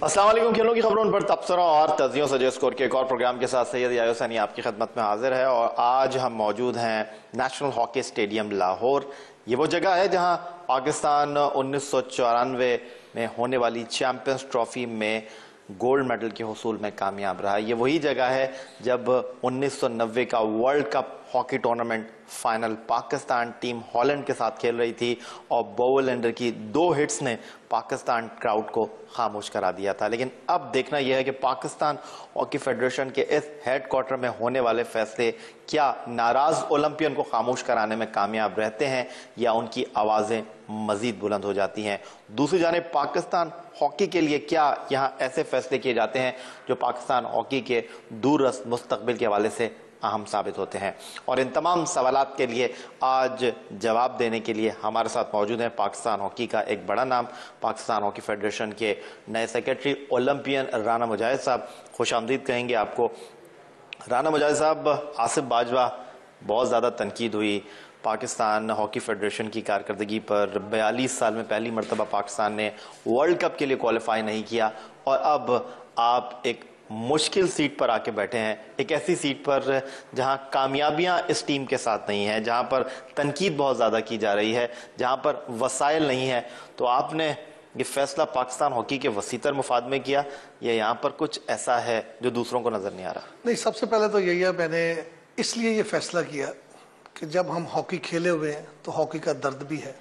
अस्सलाम वालेकुम। खेलों की खबरों पर तबसरा और तजियों से स्कोर के एक और प्रोग्राम के साथ सैयद यायोसनी आपकी खदमत में हाजिर है। और आज हम मौजूद हैं नेशनल हॉकी स्टेडियम लाहौर। ये वो जगह है जहां पाकिस्तान 1994 में होने वाली चैंपियंस ट्रॉफी में गोल्ड मेडल के हुसूल में कामयाब रहा। ये वही जगह है जब 1990 का world cup hockey tournament final Pakistan team Holland के साथ खेल रही थी और बोवलैंडर की 2 हिट्स ने पाकिस्तान क्राउड को खामोश करा दिया था। लेकिन अब देखना यह है कि पाकिस्तान हॉकी फेडरेशन के इस हेडक्वार्टर में होने वाले फैसले क्या नाराज ओलंपियन को खामोश कराने में कामयाब रहते हैं या उनकी आवाजें मजीद बुलंद हो जाती हैं। दूसरी जानिब पाकिस्तान हॉकी के लिए क्या यहाँ ऐसे फैसले किए जाते हैं जो पाकिस्तान हॉकी के दूरदराज मुस्तकबिल के हवाले से अहम साबित होते हैं। और इन तमाम सवालात के लिए आज जवाब देने के लिए हमारे साथ मौजूद हैं पाकिस्तान हॉकी का एक बड़ा नाम, पाकिस्तान हॉकी फेडरेशन के नए सेक्रेटरी ओलंपियन राना मुजाहिद साहब। खुश आमदीद कहेंगे आपको। राना मुजाहिद साहब, आसिफ बाजवा बहुत ज़्यादा तनकीद हुई पाकिस्तान हॉकी फेडरेशन की कारकर्दगी पर। 42 साल में पहली मरतबा पाकिस्तान ने वर्ल्ड कप के लिए क्वालिफाई नहीं किया और अब आप एक मुश्किल सीट पर आके बैठे हैं, एक ऐसी सीट पर जहां कामयाबियां इस टीम के साथ नहीं है, जहां पर तनकीद बहुत ज़्यादा की जा रही है, जहां पर वसाइल नहीं है। तो आपने ये फैसला पाकिस्तान हॉकी के वसीतर मुफाद में किया या यहाँ पर कुछ ऐसा है जो दूसरों को नज़र नहीं आ रहा? नहीं, सबसे पहले तो यही है, मैंने इसलिए ये फैसला किया कि जब हम हॉकी खेले हुए हैं तो हॉकी का दर्द भी है,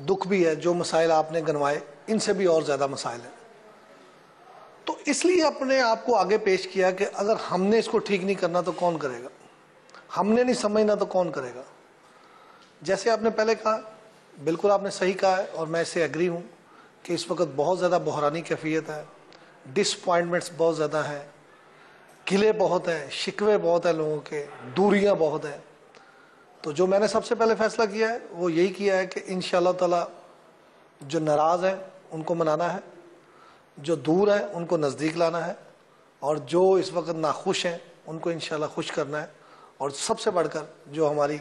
दुख भी है। जो मसाइल आपने गिनवाए इनसे भी और ज़्यादा मसाइल हैं, तो इसलिए अपने आप को आगे पेश किया कि अगर हमने इसको ठीक नहीं करना तो कौन करेगा, हमने नहीं समझना तो कौन करेगा। जैसे आपने पहले कहा, बिल्कुल आपने सही कहा है और मैं इससे एग्री हूँ कि इस वक्त बहुत ज़्यादा बहरानी कैफियत है, डिसअपॉइंटमेंट्स बहुत ज़्यादा हैं, गिले बहुत हैं, शिकवे बहुत हैं लोगों के, दूरियाँ बहुत हैं। तो जो मैंने सबसे पहले फैसला किया है वो यही किया है कि इंशाअल्लाह ताला जो नाराज़ हैं उनको मनाना है, जो दूर है उनको नज़दीक लाना है और जो इस वक्त नाखुश हैं उनको इंशाल्लाह खुश करना है। और सबसे बढ़कर जो हमारी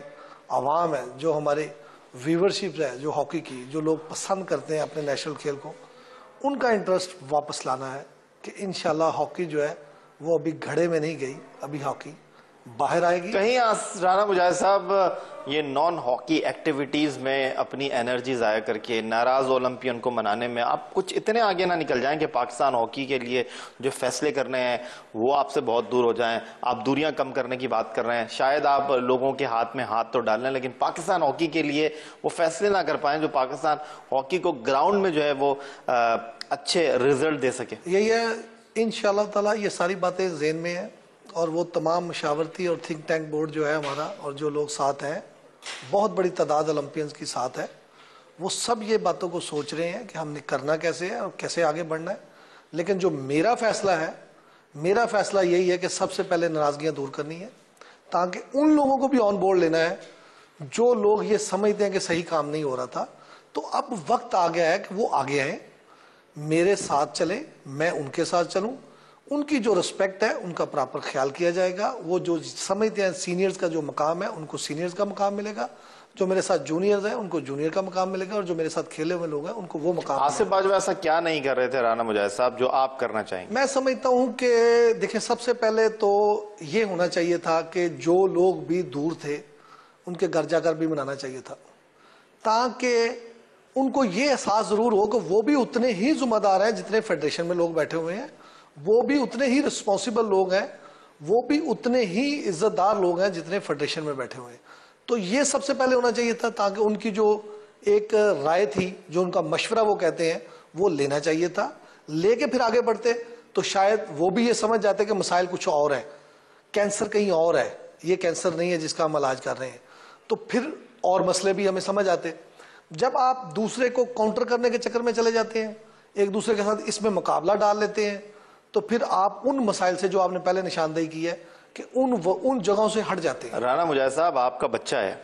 आवाम है, जो हमारी व्यूवरशिप है जो हॉकी की, जो लोग पसंद करते हैं अपने नेशनल खेल को, उनका इंटरेस्ट वापस लाना है कि इंशाल्लाह हॉकी जो है वो अभी घड़े में नहीं गई, अभी हॉकी बाहर आएगी। कहीं राना मुजाहिद साहब ये नॉन हॉकी एक्टिविटीज में अपनी एनर्जी जाया करके नाराज ओलंपियन को मनाने में आप कुछ इतने आगे ना निकल जाएं कि पाकिस्तान हॉकी के लिए जो फैसले करने हैं वो आपसे बहुत दूर हो जाएं। आप दूरियां कम करने की बात कर रहे हैं, शायद आप लोगों के हाथ में हाथ तो डाल लें लेकिन पाकिस्तान हॉकी के लिए वो फैसले ना कर पाए जो पाकिस्तान हॉकी को ग्राउंड में जो है वो अच्छे रिजल्ट दे सके। यही है, इंशाअल्लाह ताला ये सारी बातें ज़हन में है और वो तमाम मशावरती और थिंक टैंक बोर्ड जो है हमारा और जो लोग साथ हैं, बहुत बड़ी तादाद ओलंपियंस की साथ है, वो सब ये बातों को सोच रहे हैं कि हमने करना कैसे है और कैसे आगे बढ़ना है। लेकिन जो मेरा फैसला है, मेरा फैसला यही है कि सबसे पहले नाराज़गियाँ दूर करनी है ताकि उन लोगों को भी ऑन बोर्ड लेना है जो लोग ये समझते हैं कि सही काम नहीं हो रहा था। तो अब वक्त आ गया है कि वो आगे आए, मेरे साथ चले, मैं उनके साथ चलूँ, उनकी जो रिस्पेक्ट है उनका प्रॉपर ख्याल किया जाएगा। वो जो समझते हैं सीनियर्स का जो मकाम है उनको सीनियर्स का मकाम मिलेगा, जो मेरे साथ जूनियर्स हैं उनको जूनियर का मकाम मिलेगा और जो मेरे साथ खेले हुए लोग हैं उनको वो मकाम। आसिफ बाजवा ऐसा क्या नहीं कर रहे थे राना मुजाहिद साहब जो आप करना चाहेंगे? मैं समझता हूँ कि देखिए, सबसे पहले तो ये होना चाहिए था कि जो लोग भी दूर थे उनके घर जाकर भी मनाना चाहिए था, ताकि उनको ये एहसास जरूर हो कि वो भी उतने ही जिम्मेदार हैं जितने फेडरेशन में लोग बैठे हुए हैं, वो भी उतने ही रिस्पॉन्सिबल लोग हैं, वो भी उतने ही इज्जतदार लोग हैं जितने फेडरेशन में बैठे हुए हैं। तो ये सबसे पहले होना चाहिए था, ताकि उनकी जो एक राय थी, जो उनका मशवरा वो कहते हैं, वो लेना चाहिए था। लेके फिर आगे बढ़ते तो शायद वो भी ये समझ जाते कि मसाइल कुछ और है, कैंसर कहीं और है, ये कैंसर नहीं है जिसका हम इलाज कर रहे हैं, तो फिर और मसले भी हमें समझ आते। जब आप दूसरे को काउंटर करने के चक्कर में चले जाते हैं, एक दूसरे के साथ इसमें मुकाबला डाल लेते हैं, तो फिर आप उन मसाइल से जो आपने पहले निशानदेही की है कि उन जगहों से हट जाते हैं। राना मुजाहिद साहब, आपका बच्चा है,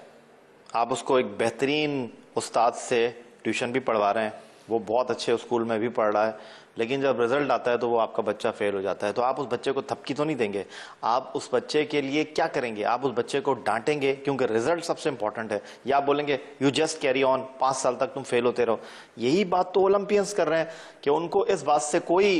आप उसको एक बेहतरीन उस्ताद से ट्यूशन भी पढ़वा रहे हैं, वो बहुत अच्छे स्कूल में भी पढ़ रहा है, लेकिन जब रिजल्ट आता है तो वो आपका बच्चा फेल हो जाता है, तो आप उस बच्चे को थपकी तो नहीं देंगे, आप उस बच्चे के लिए क्या करेंगे? आप उस बच्चे को डांटेंगे क्योंकि रिजल्ट सबसे इंपॉर्टेंट है, या आप बोलेंगे यू जस्ट कैरी ऑन, 5 साल तक तुम फेल होते रहो? यही बात तो ओलंपियंस कर रहे हैं कि उनको इस बात से कोई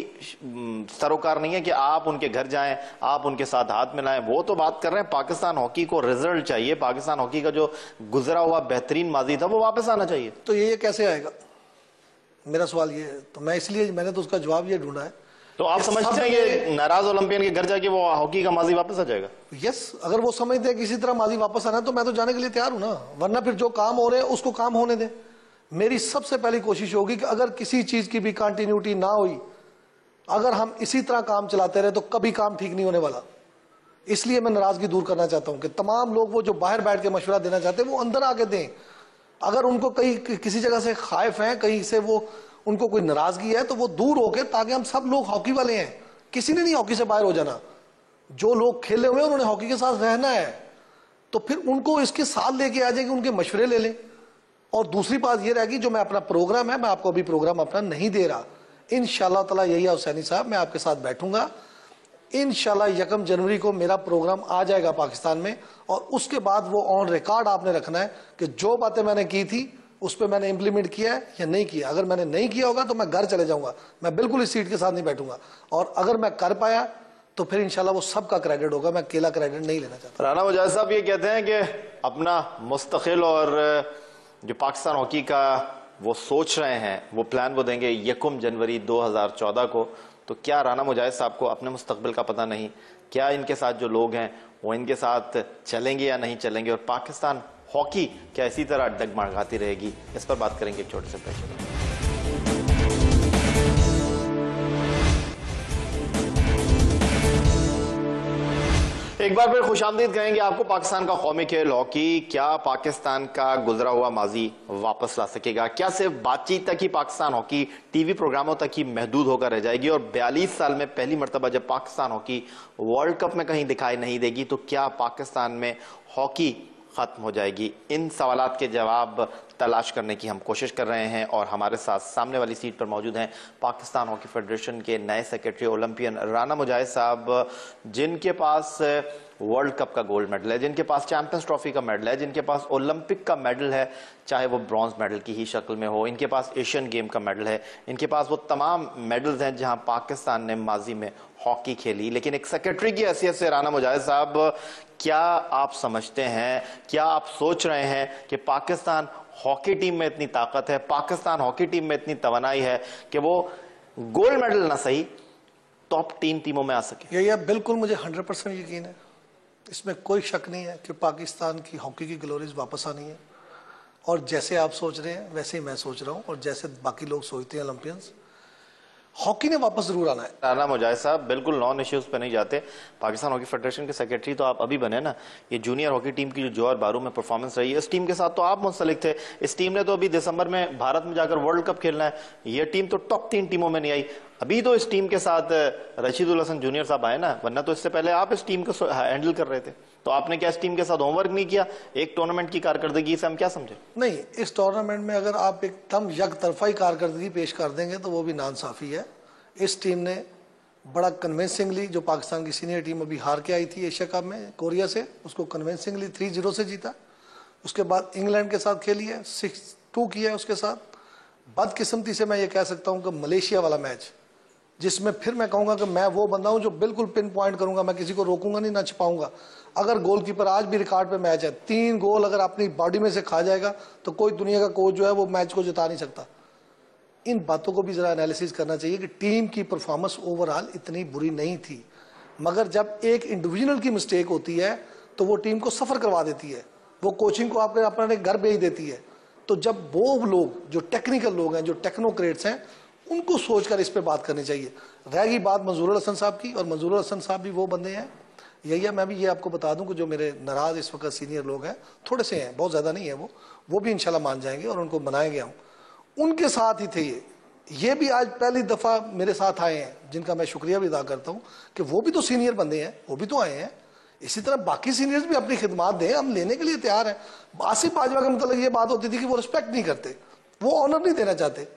सरोकार नहीं है कि आप उनके घर जाएं, आप उनके साथ हाथ मिलाएं। वो तो बात कर रहे हैं पाकिस्तान हॉकी को रिजल्ट चाहिए, पाकिस्तान हॉकी का जो गुजरा हुआ बेहतरीन माजी था वो वापस आना चाहिए। तो ये कैसे आएगा, मेरा सवाल ये है। तो मैं इसलिए मैंने तो उसका जवाब ये ढूंढा है। तो आप समझते हैं कि नाराज ओलंपियन के घर जाके वो हॉकी का माजी वापस आ जाएगा? यस, अगर वो समझते हैं किसी तरह माजी वापस आना है तो मैं तो जाने के लिए तैयार हूं ना, वरना फिर जो काम हो रहे हैं उसको काम होने दें। मेरी सबसे पहली कोशिश होगी कि अगर किसी चीज की भी कंटिन्यूटी ना हुई, अगर हम इसी तरह काम चलाते रहे तो कभी काम ठीक नहीं होने वाला। इसलिए मैं नाराजगी दूर करना चाहता हूं कि तमाम लोग वो जो बाहर बैठ के मशवरा देना चाहते हैं वो अंदर आके दें। अगर उनको कहीं किसी जगह से खाइफ है, कहीं से वो उनको कोई नाराजगी है, तो वो दूर होके, ताकि हम सब लोग हॉकी वाले हैं, किसी ने नहीं हॉकी से बाहर हो जाना। जो लोग खेले हुए हैं उन्होंने हॉकी के साथ रहना है, तो फिर उनको इसके साथ लेके आ जाए कि उनके मशवरे ले लें। और दूसरी बात ये रहेगी, जो मैं अपना प्रोग्राम है, मैं आपको अभी प्रोग्राम अपना नहीं दे रहा, इंशाल्लाह ताला यहिया हुसैनी साहब मैं आपके साथ बैठूंगा। इंशाल्लाह 1 जनवरी को मेरा प्रोग्राम आ जाएगा पाकिस्तान में, और उसके बाद वो ऑन रिकॉर्ड आपने रखना है कि जो बातें मैंने की थी उस पर मैंने इंप्लीमेंट किया है या नहीं किया। अगर मैंने नहीं किया होगा तो मैं घर चले जाऊंगा, मैं बिल्कुल इस सीट के साथ नहीं बैठूंगा। और अगर मैं कर पाया तो फिर इंशाल्लाह वो सबका क्रेडिट होगा, मैं अकेला क्रेडिट नहीं लेना चाहता। राना मुजाहिद साहब ये कहते हैं कि अपना मुस्तकिल और जो पाकिस्तान हॉकी का वो सोच रहे हैं, वो प्लान वो देंगे 1 जनवरी 2014 को। तो क्या राना मुजाहिद साहब को अपने मुस्तकबिल का पता नहीं? क्या इनके साथ जो लोग हैं वो इनके साथ चलेंगे या नहीं चलेंगे? और पाकिस्तान हॉकी क्या इसी तरह डगमगाती रहेगी? इस पर बात करेंगे एक छोटे से ब्रेक के बाद। एक बार फिर खुशामदीद कहेंगे आपको। पाकिस्तान का कौमी खेल हॉकी क्या पाकिस्तान का गुजरा हुआ माजी वापस ला सकेगा? क्या सिर्फ बातचीत तक ही पाकिस्तान हॉकी टीवी प्रोग्रामों तक ही महदूद होकर रह जाएगी? और 42 साल में पहली मर्तबा जब पाकिस्तान हॉकी वर्ल्ड कप में कहीं दिखाई नहीं देगी तो क्या पाकिस्तान में हॉकी खत्म हो जाएगी? इन सवालात के जवाब तलाश करने की हम कोशिश कर रहे हैं, और हमारे साथ सामने वाली सीट पर मौजूद हैं पाकिस्तान हॉकी फेडरेशन के नए सेक्रेटरी ओलंपियन राना मुजाहिद साहब, जिनके पास वर्ल्ड कप का गोल्ड मेडल है, जिनके पास चैंपियंस ट्रॉफी का मेडल है, जिनके पास ओलंपिक का मेडल है, चाहे वो ब्रॉन्ज मेडल की ही शक्ल में हो, इनके पास एशियन गेम का मेडल है, इनके पास वो तमाम मेडल्स हैं जहां पाकिस्तान ने माजी में हॉकी खेली। लेकिन एक सेक्रेटरी की हैसियत से राना मुजाहिद साहब, क्या आप समझते हैं, क्या आप सोच रहे हैं कि पाकिस्तान हॉकी टीम में इतनी ताकत है, पाकिस्तान हॉकी टीम में इतनी तवानाई है कि वो गोल्ड मेडल ना सही टॉप 3 टीमों में आ सके? ये बिल्कुल मुझे 100% यकीन है, इसमें कोई शक नहीं है कि पाकिस्तान की हॉकी की ग्लोरीज वापस आनी है। और जैसे आप सोच रहे हैं वैसे ही मैं सोच रहा हूं, और जैसे बाकी लोग सोचते हैं ओलंपियंस, हॉकी ने वापस जरूर आना है। राना मुजाहिद साहब बिल्कुल नॉन इश्यूज पे नहीं जाते। पाकिस्तान हॉकी फेडरेशन के सेक्रेटरी तो आप अभी बने ना। ये जूनियर हॉकी टीम की जो जोहर बारू में परफॉर्मेंस रही है, इस टीम के साथ तो आप मुंसलिक थे। इस टीम ने तो अभी दिसंबर में भारत में जाकर वर्ल्ड कप खेलना है। ये टीम तो टॉप 3 टीमों में नहीं आई। अभी तो इस टीम के साथ रशीदुल हसन जूनियर साहब आए ना, वरना तो इससे पहले आप इस टीम को हैंडल कर रहे थे। तो आपने क्या इस टीम के साथ होमवर्क नहीं किया? एक टूर्नामेंट की कारकर्दगी से हम क्या समझे? नहीं, इस टूर्नामेंट में अगर आप एकदम यकतरफा ही कारकर्दगी पेश कर देंगे तो वो भी नाइंसाफी है। इस टीम ने बड़ा कन्विंसिंगली, जो पाकिस्तान की सीनियर टीम अभी हार के आई थी एशिया कप में कोरिया से, उसको कन्विंसिंगली 3-0 से जीता। उसके बाद इंग्लैंड के साथ खेली है, 6-2 किया है उसके साथ। बदकिस्मती से मैं ये कह सकता हूं कि मलेशिया वाला मैच, जिसमें फिर मैं कहूंगा कि मैं वो बंदा हूं जो बिल्कुल पिन पॉइंट करूंगा, मैं किसी को रोकूंगा नहीं, ना छिपाऊंगा। अगर गोलकीपर आज भी रिकॉर्ड पे मैच है, 3 गोल अगर अपनी बॉडी में से खा जाएगा तो कोई दुनिया का कोच जो है वो मैच को जिता नहीं सकता। इन बातों को भी जरा एनालिसिस करना चाहिए कि टीम की परफॉर्मेंस ओवरऑल इतनी बुरी नहीं थी, मगर जब एक इंडिविजुअल की मिस्टेक होती है तो वो टीम को सफर करवा देती है, वो कोचिंग को आपके अपने घर भेज देती है। तो जब वो लोग जो टेक्निकल लोग हैं, जो टेक्नोक्रेट्स हैं, उनको सोचकर इस पे बात करनी चाहिए। रह गई बात मंजूरुल हसन साहब की, और मंजूरुल हसन साहब भी वो बंदे हैं, यही है। मैं भी ये आपको बता दूं कि जो मेरे नाराज इस वक्त सीनियर लोग हैं, थोड़े से हैं, बहुत ज्यादा नहीं है, वो भी इंशाल्लाह मान जाएंगे और उनको बनाएंगे हम। उनके साथ ही थे ये भी आज पहली दफा मेरे साथ आए हैं, जिनका मैं शुक्रिया भी अदा करता हूं कि वो भी तो सीनियर बंदे हैं, वो भी तो आए हैं। इसी तरह बाकी सीनियर्स भी अपनी खिदमात दें, हम लेने के लिए तैयार हैं। आसिफ बाजवा का मतलब ये बात होती थी कि वो रिस्पेक्ट नहीं करते, वो ऑनर नहीं देना चाहते।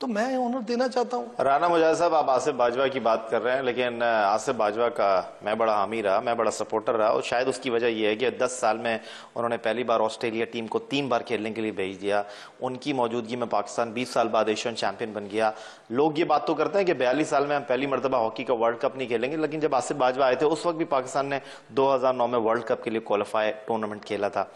तो मैं ऑनर देना चाहता हूं। राना मुजाहिद साहब, आप आसिफ बाजवा की बात कर रहे हैं, लेकिन आसिफ बाजवा का मैं बड़ा हामी रहा, मैं बड़ा सपोर्टर रहा, और शायद उसकी वजह यह है कि 10 साल में उन्होंने पहली बार ऑस्ट्रेलिया टीम को 3 बार खेलने के लिए भेज दिया। उनकी मौजूदगी में पाकिस्तान 20 साल बाद एशियन चैंपियन बन गया। लोग ये बात तो करते हैं कि 42 साल में हम पहली मरतबा हॉकी का वर्ल्ड कप नहीं खेलेंगे, लेकिन जब आसिफ बाजवा आए थे उस वक्त भी पाकिस्तान ने 2009 में वर्ल्ड कप के लिए क्वालिफाई टूर्नामेंट खेला था।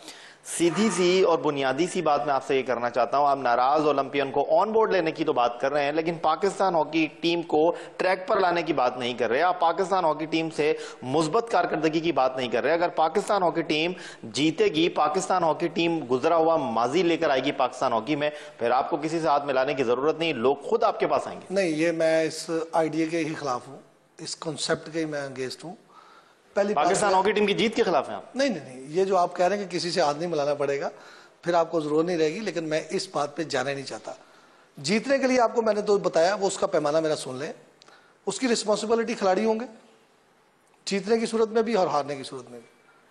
सीधी सी और बुनियादी सी बात मैं आपसे ये करना चाहता हूं, आप नाराज ओलंपियन को ऑन बोर्ड लेने की तो बात कर रहे हैं, लेकिन पाकिस्तान हॉकी टीम को ट्रैक पर लाने की बात नहीं कर रहे। आप पाकिस्तान हॉकी टीम से मुस्बत कारकर्दगी की बात नहीं कर रहे। अगर पाकिस्तान हॉकी टीम जीतेगी, पाकिस्तान हॉकी टीम गुजरा हुआ माजी लेकर आएगी पाकिस्तान हॉकी में, फिर आपको किसी से हाथ मिलाने की जरूरत नहीं, लोग खुद आपके पास आएंगे। नहीं, ये मैं इस आइडिया के ही खिलाफ हूँ, इस कॉन्सेप्ट के ही मैं अगेंस्ट हूँ। पहली पाकिस्तान हॉकी टीम की जीत के खिलाफ हैं आप? नहीं नहीं नहीं, ये जो आप कह रहे हैं कि किसी से हाथ नहीं मिलाना पड़ेगा, फिर आपको जरूरत नहीं रहेगी, लेकिन मैं इस बात पे जाना नहीं चाहता। जीतने के लिए आपको मैंने तो बताया, वो उसका पैमाना मेरा सुन लें। उसकी रिस्पॉन्सिबिलिटी खिलाड़ी होंगे, जीतने की सूरत में भी और हारने की सूरत में भी।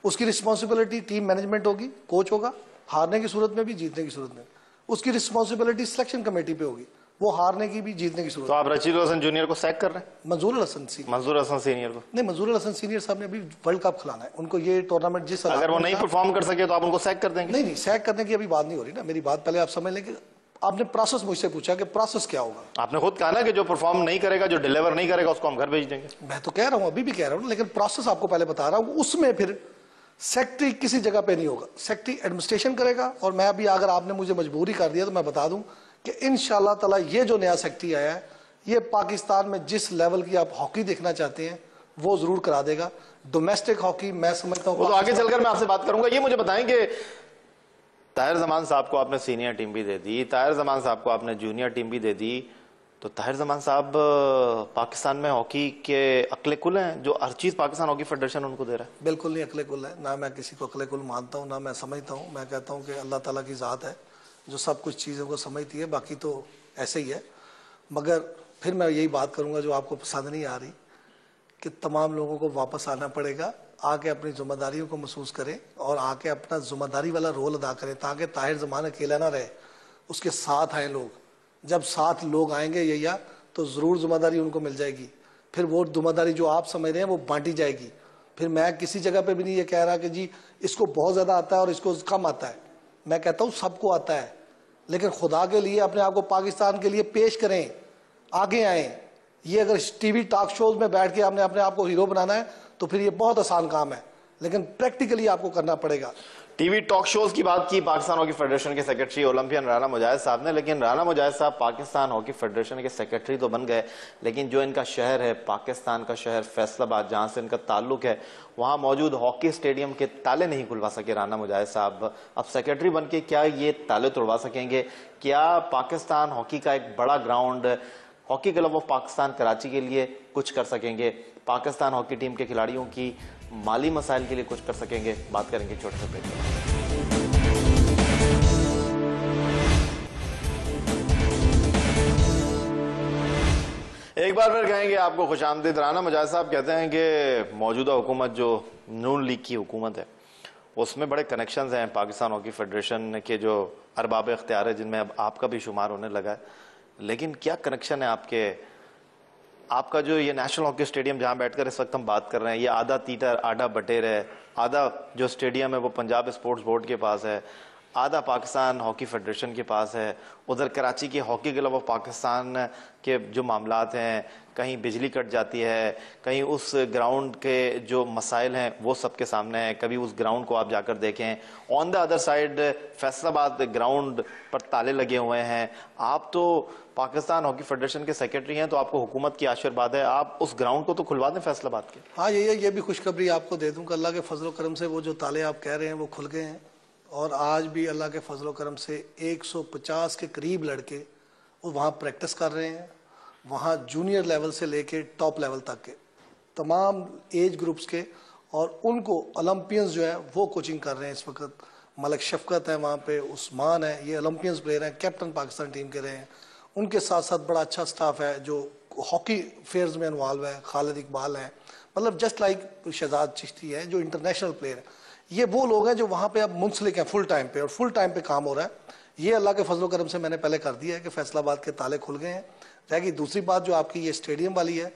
उसकी रिस्पॉन्सिबिलिटी टीम मैनेजमेंट होगी, कोच होगा, हारने की सूरत में भी जीतने की सूरत में। उसकी रिस्पॉन्सिबिलिटी सिलेक्शन कमेटी पे होगी, वो हारने की भी जीतने की सूरत। तो आप रशीद हसन जूनियर को सैक कर रहे हैं? मंजूर हसन सीनियर को नहीं, मंजूर हसन सीनियर साहब ने अभी वर्ल्ड कप खिलाना है, उनको ये टूर्नामेंट जिस अगर वो नहीं परफॉर्म कर सके तो आप उनको सैक कर देंगे? नहीं नहीं, सैक करने की अभी बात नहीं हो रही ना, मेरी बात पहले आप समझ लें कि आपने प्रोसेस मुझसे पूछा कि प्रोसेस क्या होगा। आपने खुद कहा ना कि जो परफॉर्म नहीं करेगा, जो डिलीवर नहीं करेगा, उसको हम घर भेज देंगे। मैं तो कह रहा हूं, अभी भी कह रहा हूं, लेकिन प्रोसेस आपको पहले बता रहा हूं। उसमें फिर सेक्रेटरी किसी जगह पे नहीं होगा, सेक्रेटरी एडमिनिस्ट्रेशन करेगा। और मैं अभी, अगर आपने मुझे मजबूरी कर दिया तो मैं बता दूं कि इंशाल्लाह ताला ये जो नया सेक्रेटरी आया है, ये पाकिस्तान में जिस लेवल की आप हॉकी देखना चाहते हैं वो जरूर करा देगा। डोमेस्टिक हॉकी मैं समझता हूँ, वो तो आगे चलकर मैं आपसे बात करूंगा। ये मुझे बताएं कि ताहिर जमान साहब को आपने सीनियर टीम भी दे दी, ताहिर जमान साहब को आपने जूनियर टीम भी दे दी, तो ताहिर जमान साहब पाकिस्तान में हॉकी के अकले कुल हैं, जो हर चीज पाकिस्तान हॉकी फेडरेशन उनको दे रहा है? बिल्कुल नहीं अकले कुल है, ना मैं किसी को अकले कुल मानता हूँ, ना मैं समझता हूँ। मैं कहता हूँ कि अल्लाह ताला की ज़ात है जो सब कुछ चीज़ों को समझती है, बाकी तो ऐसे ही है। मगर फिर मैं यही बात करूँगा जो आपको पसंद नहीं आ रही, कि तमाम लोगों को वापस आना पड़ेगा, आके अपनी जिम्मेदारियों को महसूस करें और आके अपना जिम्मेदारी वाला रोल अदा करें, ताकि ताहिर जमान अकेला ना रहे, उसके साथ आए लोग। जब साथ लोग आएंगे यही तो ज़रूर जिम्मेदारी उनको मिल जाएगी। फिर वो जिम्मेदारी जो आप समझ रहे हैं वो बांटी जाएगी। फिर मैं किसी जगह पे भी नहीं ये कह रहा कि जी इसको बहुत ज़्यादा आता है और इसको कम आता है। मैं कहता हूँ सबको आता है, लेकिन खुदा के लिए अपने आप को पाकिस्तान के लिए पेश करें, आगे आएँ। ये अगर टीवी टॉक शोज में बैठ के आपने अपने आप को हीरो बनाना है तो फिर ये बहुत आसान काम है, लेकिन प्रैक्टिकली आपको करना पड़ेगा। टीवी टॉक शोज की बात की पाकिस्तान हॉकी फेडरेशन के सेक्रेटरी ओलंपियन राना मुजाहिद साहब ने, लेकिन राना मुजाहिद साहब पाकिस्तान हॉकी फेडरेशन के सेक्रेटरी तो बन गए, लेकिन जो इनका शहर है, पाकिस्तान का शहर फैसलाबाद, जहां से इनका ताल्लुक है, वहां मौजूद हॉकी स्टेडियम के ताले नहीं खुलवा सके राना मुजाहिद साहब। अब सेक्रेटरी बन के क्या ये ताले तोड़वा सकेंगे? क्या पाकिस्तान हॉकी का एक बड़ा ground hockey club of Pakistan Karachi के लिए कुछ कर सकेंगे? पाकिस्तान हॉकी टीम के खिलाड़ियों की माली मसाइल के लिए कुछ कर सकेंगे? बात करेंगे छोटे से ब्रेक। एक बार फिर कहेंगे आपको खुशामदीद। राना मुजाहिद साहब कहते हैं कि मौजूदा हुकूमत जो नून लीग की हुकूमत है उसमें बड़े कनेक्शंस हैं पाकिस्तान हॉकी फेडरेशन के जो अरबाब इख्तियार है, जिनमें अब आपका भी शुमार होने लगा है। लेकिन क्या कनेक्शन है आपका जो ये नेशनल हॉकी स्टेडियम जहां बैठकर इस वक्त हम बात कर रहे हैं, ये आधा तीटर आधा बटेर है, आधा जो स्टेडियम है वो पंजाब स्पोर्ट्स बोर्ड के पास है, आधा पाकिस्तान हॉकी फेडरेशन के पास है। उधर कराची के हॉकी क्लब ऑफ पाकिस्तान के जो मामलात हैं, कहीं बिजली कट जाती है, कहीं उस ग्राउंड के जो मसाइल हैं वो सबके सामने है। कभी उस ग्राउंड को आप जाकर देखें, on the other side Faisalabad ground पर ताले लगे हुए हैं। आप तो पाकिस्तान हॉकी फेडरेशन के सेक्रेटरी हैं, तो आपको हुकूमत की आशीर्वाद है, आप उस ग्राउंड को तो खुलवा दें फैसलाबाद के। हाँ, ये भी खुशखबरी आपको दे दूं कि अल्लाह के फजल करम से वो जो ताले आप कह रहे हैं वो खुल गए हैं, और आज भी अल्लाह के फजल करम से 150 के करीब लड़के वो वहाँ प्रैक्टिस कर रहे हैं। वहाँ जूनियर लेवल से लेके टॉप लेवल तक के तमाम एज ग्रुप्स के, और उनको ओलंपियंस जो है वो कोचिंग कर रहे हैं इस वक्त। मलक शफकत है वहाँ पे, उस्मान है, ये ओलंपियंस प्लेयर हैं, कैप्टन पाकिस्तान टीम के रहे हैं। उनके साथ साथ बड़ा अच्छा स्टाफ है जो हॉकी फेयर्स में इन्वॉल्व है। खालिद इकबाल हैं, मतलब जस्ट लाइक शहजाद चिश्ती है जो इंटरनेशनल प्लेयर है। ये वो लोग हैं जो वहाँ पे अब मुंसलिक हैं फुल टाइम पे, और फुल टाइम पे काम हो रहा है। ये अल्लाह के फजल करम से मैंने पहले कर दिया है कि फैसलाबाद के ताले खुल गए हैं। रहेगी दूसरी बात जो आपकी ये स्टेडियम वाली है,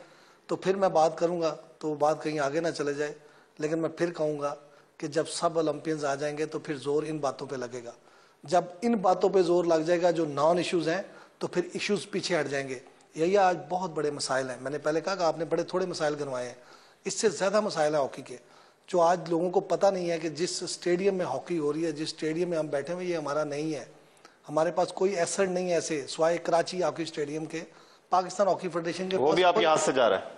तो फिर मैं बात करूँगा तो बात कहीं आगे ना चले जाए, लेकिन मैं फिर कहूँगा कि जब सब ओलंपियंस आ जाएंगे तो फिर जोर इन बातों पे लगेगा। जब इन बातों पे जोर लग जाएगा जो नॉन इश्यूज़ हैं, तो फिर इश्यूज़ पीछे हट जाएंगे। यही आज बहुत बड़े मसाइल हैं। मैंने पहले कहा कि आपने बड़े थोड़े मसाइल गिनवाए हैं, इससे ज़्यादा मसाइल हैं हॉकी के, जो आज लोगों को पता नहीं है कि जिस स्टेडियम में हॉकी हो रही है, जिस स्टेडियम में हम बैठे हुए, ये हमारा नहीं है। हमारे पास कोई एसेट नहीं है ऐसे, स्वाय कराची हॉकी स्टेडियम के। पाकिस्तान हॉकी फेडरेशन के वो भी आपके हाथ से जा रहा है,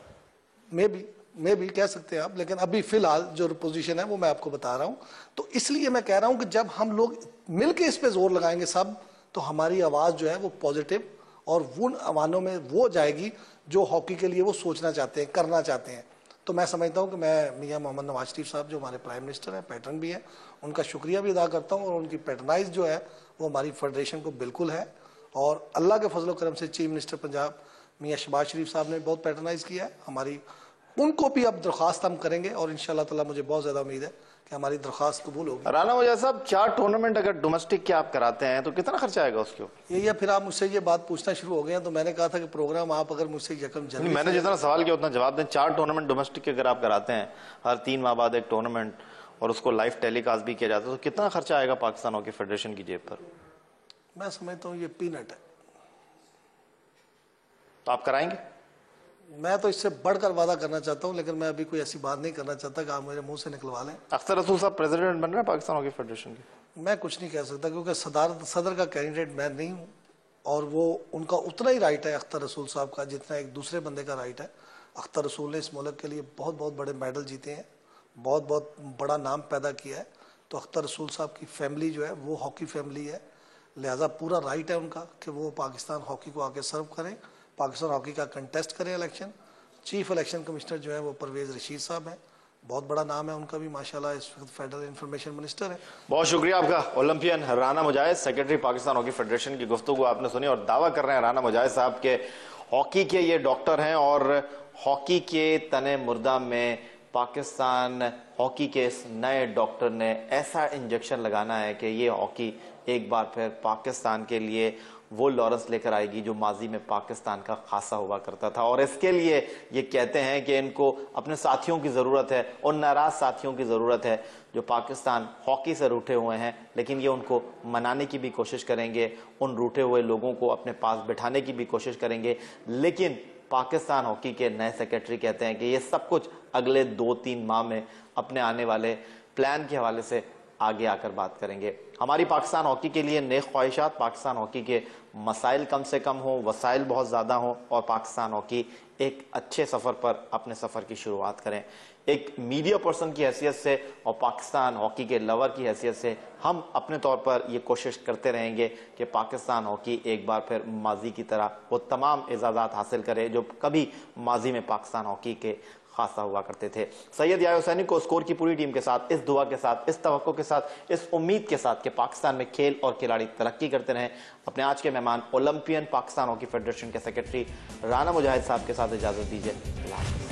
मैं भी कह सकते हैं आप, लेकिन अभी फिलहाल जो पोजीशन है वो मैं आपको बता रहा हूं। तो इसलिए मैं कह रहा हूं कि जब हम लोग मिलकर इस पे जोर लगाएंगे सब, तो हमारी आवाज जो है वो पॉजिटिव और उन अवानों में वो जाएगी जो हॉकी के लिए वो सोचना चाहते हैं, करना चाहते हैं। तो मैं समझता हूं कि मैं मियां मोहम्मद नवाज शरीफ साहब जो हमारे प्राइम मिनिस्टर हैं, पैटर्न भी हैं, उनका शुक्रिया भी अदा करता हूं, और उनकी पैटर्नाइज जो है वो हमारी फेडरेशन को बिल्कुल है। और अल्लाह के फजल करम से चीफ मिनिस्टर पंजाब मियां शहबाज शरीफ साहब ने बहुत पैटर्नाइज किया है हमारी, उनको भी अब दरख्वास्त हम करेंगे, और इंशाल्लाह ताला मुझे बहुत ज्यादा उम्मीद है कि हमारी दरख्वास्त कबूल होगी। राना मुजाहिद साहब, 4 टूर्नामेंट अगर डोमेस्टिक के आप कराते हैं तो कितना खर्चा आएगा उसके ऊपर? ये फिर आप मुझसे ये बात पूछना शुरू हो गए हैं, तो मैंने कहा था कि प्रोग्राम आप अगर मुझसे यकम जनवरी, मैंने जितना सवाल किया उतना जवाब दें। 4 टूर्नामेंट डोमेस्टिक के अगर आप कराते हैं, हर 3 माह बाद एक टूर्नामेंट, और उसको लाइव टेलीकास्ट भी किया जाता है, तो कितना खर्चा आएगा पाकिस्तान हॉकी फेडरेशन की जेब पर? मैं समझता हूँ ये पीनट है। तो आप कराएंगे? मैं तो इससे बढ़कर वादा करना चाहता हूं, लेकिन मैं अभी कोई ऐसी बात नहीं करना चाहता कि आप मेरे मुंह से निकलवा लें। अख्तर रसूल साहब प्रेसिडेंट बन रहे हैं पाकिस्तान हॉकी फेडरेशन के? मैं कुछ नहीं कह सकता, क्योंकि सदर का कैंडिडेट मैं नहीं हूं, और वो उनका उतना ही राइट है अख्तर रसूल साहब का जितना एक दूसरे बंदे का राइट है। अख्तर रसूल ने इस मुल्क के लिए बहुत बहुत बड़े मेडल जीते हैं, बहुत बहुत बड़ा नाम पैदा किया है। तो अख्तर रसूल साहब की फैमिली जो है वो हॉकी फैमिली है, लिहाजा पूरा राइट है उनका कि वो पाकिस्तान हॉकी को आके सर्व करें, पाकिस्तान हॉकी का कंटेस्ट करें इलेक्शन। चीफ इलेक्शन कमिश्नर जो है वो परवेज रशीद साहब हैं, बहुत बड़ा नाम है उनका भी माशाल्लाह, इस वक्त फेडरल इंफॉर्मेशन मिनिस्टर है। बहुत शुक्रिया आपका। ओलंपियन राना मुजाहिद, सेक्रेटरी पाकिस्तान हॉकी फेडरेशन की गुफ्तगू आपने सुनी, और दावा कर रहे हैं राना मुजाहिद साहब के हॉकी के ये डॉक्टर हैं, और हॉकी के तने मुर्दा में पाकिस्तान हॉकी के इस नए डॉक्टर ने ऐसा इंजेक्शन लगाना है कि ये हॉकी एक बार फिर पाकिस्तान के लिए वो लॉरेंस लेकर आएगी जो माजी में पाकिस्तान का खासा हुआ करता था। और इसके लिए ये कहते हैं कि इनको अपने साथियों की ज़रूरत है, उन नाराज़ साथियों की ज़रूरत है जो पाकिस्तान हॉकी से रूठे हुए हैं, लेकिन ये उनको मनाने की भी कोशिश करेंगे, उन रूठे हुए लोगों को अपने पास बिठाने की भी कोशिश करेंगे। लेकिन पाकिस्तान हॉकी के नए सेक्रेटरी कहते हैं कि ये सब कुछ अगले 2-3 माह में अपने आने वाले प्लान के हवाले से आगे आकर बात करेंगे। हमारी पाकिस्तान हॉकी के लिए नेक ख्वाहिशात, पाकिस्तान हॉकी के मसाइल कम से कम हो, वसाइल बहुत ज़्यादा हो, और पाकिस्तान हॉकी एक अच्छे सफ़र पर अपने सफ़र की शुरुआत करें। एक मीडिया पर्सन की हैसियत से और पाकिस्तान हॉकी के लवर की हैसियत से हम अपने तौर पर ये कोशिश करते रहेंगे कि पाकिस्तान हॉकी एक बार फिर माजी की तरह वो तमाम एजाज़ात हासिल करे जो कभी माजी में पाकिस्तान हॉकी के खासा हुआ करते थे। सैयद याह्या हुसैनी को स्कोर की पूरी टीम के साथ, इस दुआ के साथ, इस तवक्को के साथ, इस उम्मीद के साथ कि पाकिस्तान में खेल और खिलाड़ी तरक्की करते रहें, अपने आज के मेहमान ओलंपियन पाकिस्तान हॉकी फेडरेशन के सेक्रेटरी राना मुजाहिद साहब के साथ इजाजत दीजिए।